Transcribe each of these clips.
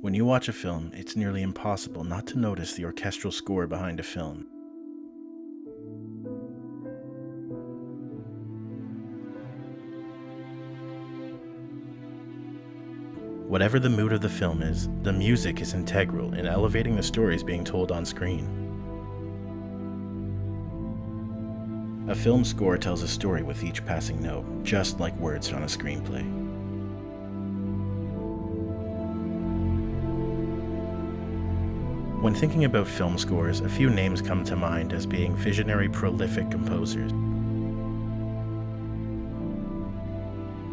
When you watch a film, it's nearly impossible not to notice the orchestral score behind a film. Whatever the mood of the film is, the music is integral in elevating the stories being told on screen. A film score tells a story with each passing note, just like words on a screenplay. When thinking about film scores, a few names come to mind as being visionary, prolific composers.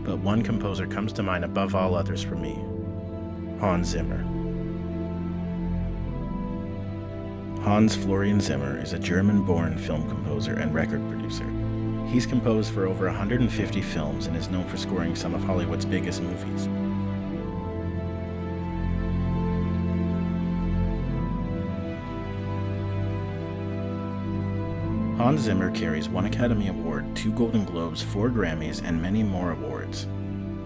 But one composer comes to mind above all others for me: Hans Zimmer. Hans Florian Zimmer is a German-born film composer and record producer. He's composed for over 150 films and is known for scoring some of Hollywood's biggest movies. Hans Zimmer carries 1 Academy Award, 2 Golden Globes, 4 Grammys, and many more awards.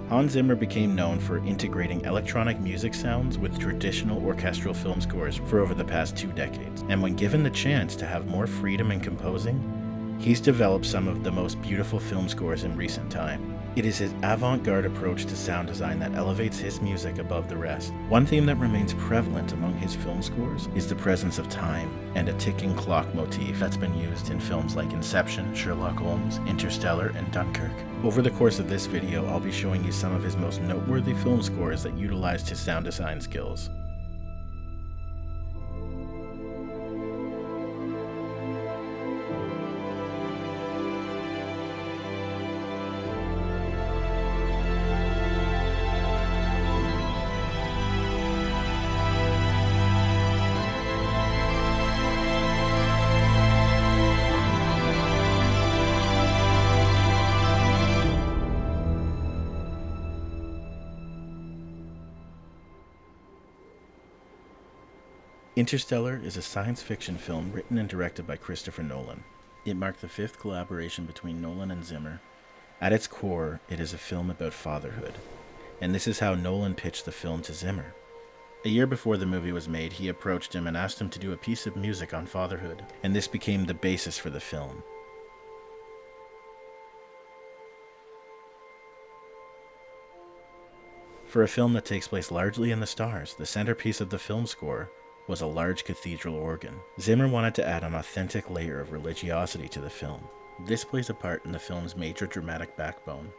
Hans Zimmer became known for integrating electronic music sounds with traditional orchestral film scores for over the past 2 decades. And when given the chance to have more freedom in composing, he's developed some of the most beautiful film scores in recent time. It is his avant-garde approach to sound design that elevates his music above the rest. One theme that remains prevalent among his film scores is the presence of time and a ticking clock motif that's been used in films like Inception, Sherlock Holmes, Interstellar, and Dunkirk. Over the course of this video, I'll be showing you some of his most noteworthy film scores that utilized his sound design skills. Interstellar is a science fiction film written and directed by Christopher Nolan. It marked the 5th collaboration between Nolan and Zimmer. At its core, it is a film about fatherhood, and this is how Nolan pitched the film to Zimmer. A year before the movie was made, he approached him and asked him to do a piece of music on fatherhood, and this became the basis for the film. For a film that takes place largely in the stars, the centerpiece of the film score was a large cathedral organ. Zimmer wanted to add an authentic layer of religiosity to the film. This plays a part in the film's major dramatic backbone.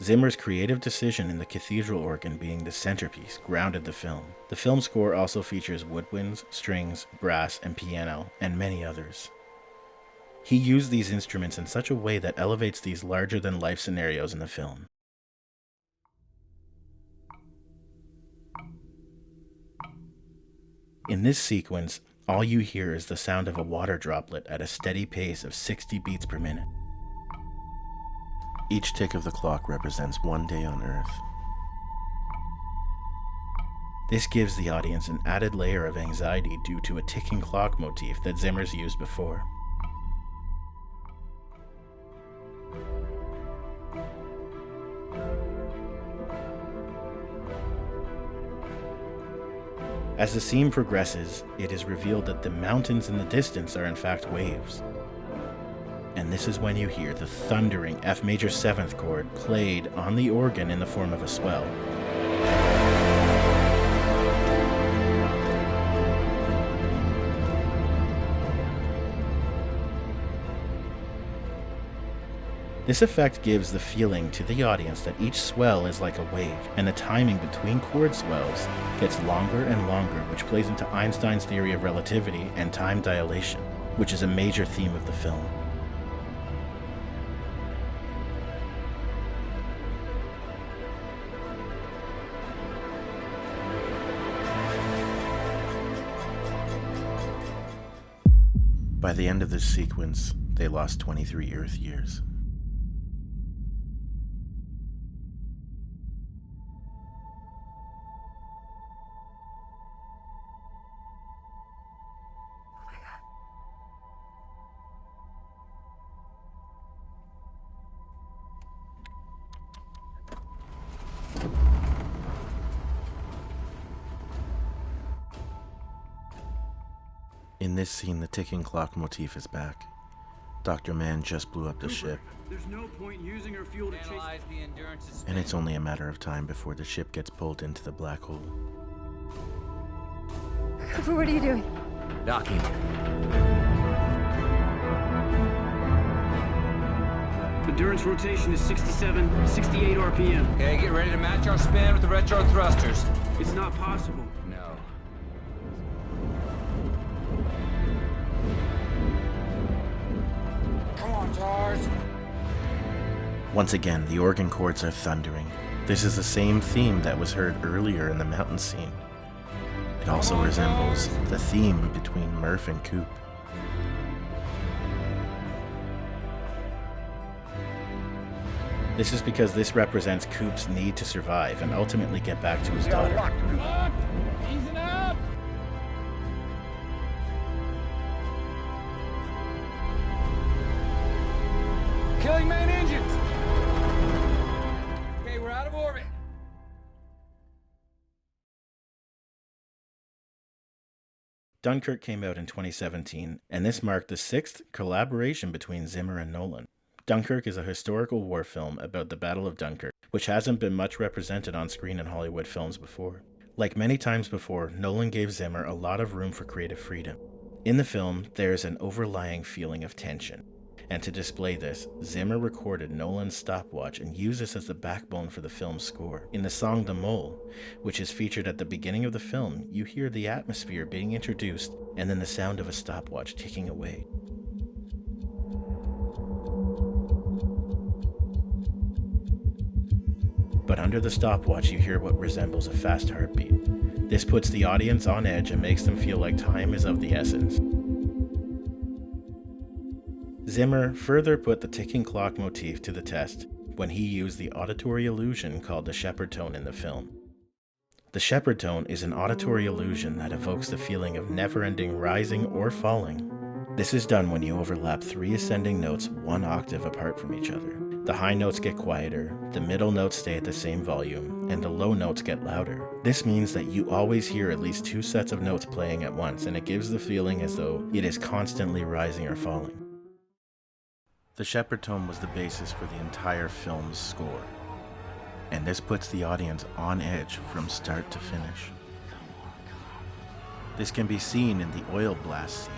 Zimmer's creative decision in the cathedral organ being the centerpiece grounded the film. The film score also features woodwinds, strings, brass, and piano, and many others. He used these instruments in such a way that elevates these larger-than-life scenarios in the film. In this sequence, all you hear is the sound of a water droplet at a steady pace of 60 beats per minute. Each tick of the clock represents one day on Earth. This gives the audience an added layer of anxiety due to a ticking clock motif that Zimmer's used before. As the scene progresses, it is revealed that the mountains in the distance are in fact waves. And this is when you hear the thundering F major 7th chord played on the organ in the form of a swell. This effect gives the feeling to the audience that each swell is like a wave, and the timing between chord swells gets longer and longer, which plays into Einstein's theory of relativity and time dilation, which is a major theme of the film. By the end of this sequence, they lost 23 Earth years. In this scene, the ticking clock motif is back. Dr. Mann just blew up the ship. There's no point using her fuel to chase the endurance. And it's only a matter of time before the ship gets pulled into the black hole. Cooper, what are you doing? Docking. endurance rotation is 67, 68 RPM. Okay, get ready to match our spin with the retro thrusters. It's not possible. No. Come on, Charles. Once again, the organ chords are thundering. This is the same theme that was heard earlier in the mountain scene. It also resembles the theme between Murph and Coop. This is because this represents Coop's need to survive and ultimately get back to his daughter. Easing up. Killing main engines. Okay, we're out of orbit. Dunkirk came out in 2017, and this marked the 6th collaboration between Zimmer and Nolan. Dunkirk is a historical war film about the Battle of Dunkirk, which hasn't been much represented on screen in Hollywood films before. Like many times before, Nolan gave Zimmer a lot of room for creative freedom. In the film, there's an overlying feeling of tension, and to display this, Zimmer recorded Nolan's stopwatch and used this as the backbone for the film's score. In the song The Mole, which is featured at the beginning of the film, you hear the atmosphere being introduced and then the sound of a stopwatch ticking away. But under the stopwatch you hear what resembles a fast heartbeat. This puts the audience on edge and makes them feel like time is of the essence. Zimmer further put the ticking clock motif to the test when he used the auditory illusion called the shepherd tone in the film. The shepherd tone is an auditory illusion that evokes the feeling of never-ending rising or falling. This is done when you overlap 3 ascending notes 1 octave apart from each other. The high notes get quieter, the middle notes stay at the same volume, and the low notes get louder. This means that you always hear at least 2 sets of notes playing at once, and it gives the feeling as though it is constantly rising or falling. The shepherd tone was the basis for the entire film's score, and this puts the audience on edge from start to finish. This can be seen in the oil blast scene.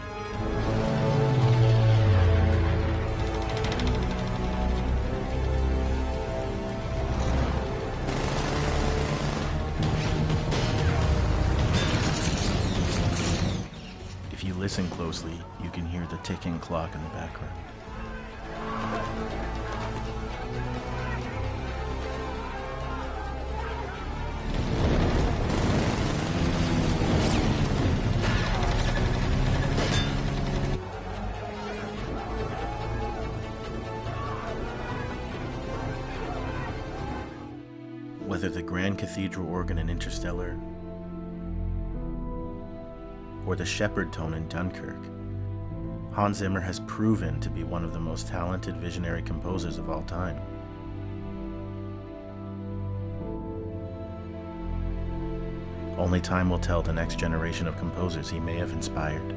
If you listen closely, you can hear the ticking clock in the background. Whether the Grand Cathedral organ in Interstellar or the shepherd tone in Dunkirk, Hans Zimmer has proven to be one of the most talented visionary composers of all time. Only time will tell the next generation of composers he may have inspired.